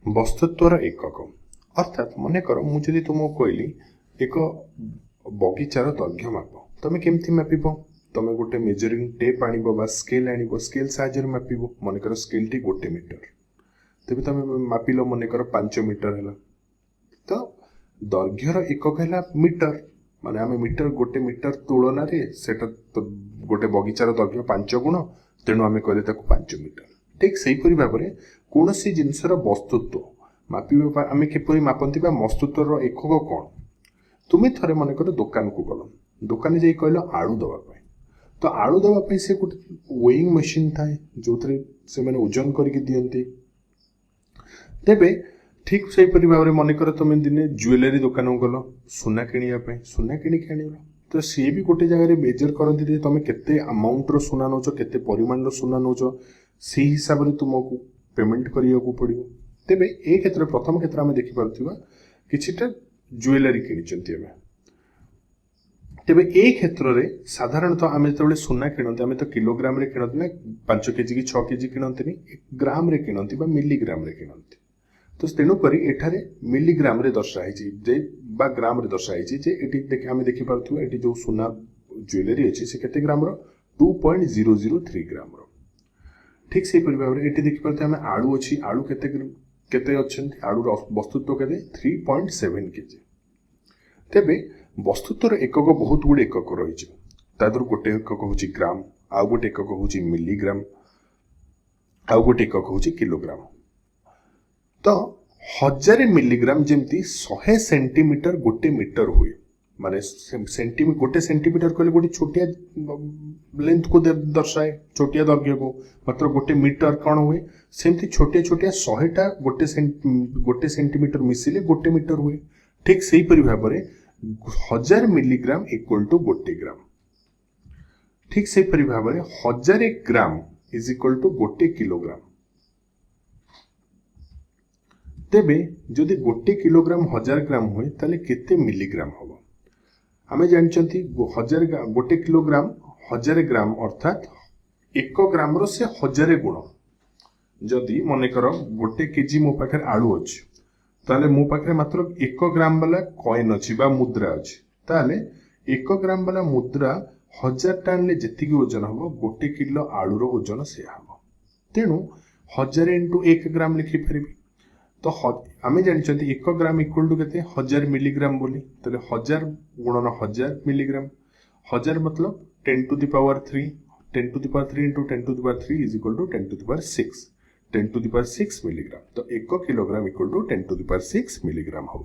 बस्तुत्वर एकक अर्थात मनकर मुझे तुमको कहली एक बगीचार दैर्घ्य माप तुम केमती मापिब तुम गोटे मेजरिंग टेप आण स्केल आण स्केल साहाय्य मापिब मनकर स्केल टी 1 मीटर तेज तुम मापिल मनकर 5 मीटर है तो दैर्घ्यर एकक है मीटर माने आम मीटर गोटे मीटर तुलन से गोटे बगीचार दैर्घ्य 5 गुण तेणु आम कहले 5 मीटर ठीक से भाव में कौन सी जिनसर वस्तुत्व मापिबा आम किपरि मापंती वस्तुत्वर एकक कौन तुम्हें थरे मनकर दुकान को गल दुकान जाई कहल आलू दवाई तो आलू दवाई से गोटे वेइंग मशीन थाए जो से मैंने ओजन करके दियंती तेबे ठीक से भाव में मनकर तुम दिने ज्वेलरी दुकान को गल सुना किणा सुना किणिक आण तो सी भी गोटे जगह मेजर करती तुम केते अमाउंट रो सुना नौच केते परिमाण रो सुना नौच से हिसाब से तुमको पेमेंट करिया को पड़ियो तेबे ए क्षेत्र प्रथम क्षेत्र में देखि पारुथिबा किछिटा ज्वेलरी किनिचंती हमें तेबे ए क्षेत्र रे साधारणतः आमे जतबेले सुना किनते आमे तो किलोग्राम रे किनते ना 5 केजी की 6 केजी किनते नि ग्राम रे किनते बा मिलीग्राम रे किनते तो तेणु करी एठारे मिलीग्राम रे दर्शाई जे बा ग्राम रे दर्शाई जे एटी देख आमे देखि पारुथिबा एटी जो सुना ज्वेलरी अछि से केते ग्राम रो 2.003 ग्राम रो ठीक से भाव में ये देखिए आम आलू अच्छी आलू केते अच्छे आलू वस्तुत्व के 3.7 केजी तेबे वस्तुत्वर एकक बहुत गुड़े एकक रही गोटे एकक हूँ ग्राम आउ गोटे एकक हूँ मिलीग्राम आउ गोटे एकक हूँ किलोग्राम तो 1000 मिलीग्राम जमती 100 सेंटीमीटर गोटे मीटर हुए माने गोटे सेंटीमीटर कहले गोटे छोटिया लेंथ को दर्शाए छोटिया दैर्घ्य को मात्र गोटे मीटर कौन हुए सेमती छोटिया छोटिया 100टा गोटे सेंटीमीटर मिसिले गोटे मीटर हुए ठीक से भाव में 1000 मिलीग्राम इक्वल टू गोटे ग्राम ठीक से भाव में 1000 ग्राम इज इक्वल टू गोटे किलोग्राम तेबे जदि गोटे किलोग्राम 1000 ग्राम हुए ताले केते मिलीग्राम होबो आमे जानचंती 1000 गोटे किलोग्राम 1000 ग्राम अर्थात 1 ग्राम रो से 1000 गुण जदि मनेकर गोटे केजी मो पाखे आलू अच्छी ताले मो पाखे मात्र 1 ग्राम वाला कॉइन अच्छी बा मुद्रा अच्छी ताले 1 ग्राम वाला मुद्रा 1000 टन ले जेतिकी ओजन हबो गोटे किलो आलू रो ओजन से हबो तेणु 1000 इंटू 1 ग्राम लिखि परिबी तो आमे जानचंती 1 ग्राम इक्वल टू केते 1000 मिलीग्राम बोली ताले 1000 गुणन 1000 मिलीग्राम 1000 मतलब 10 to the power 3 10 to the power 3 into 10 to the power 3 is equal to 10 to the power 6 10 to the power 6 milligram तो 1 kilogram equal to 10 to the power 6 milligram हो।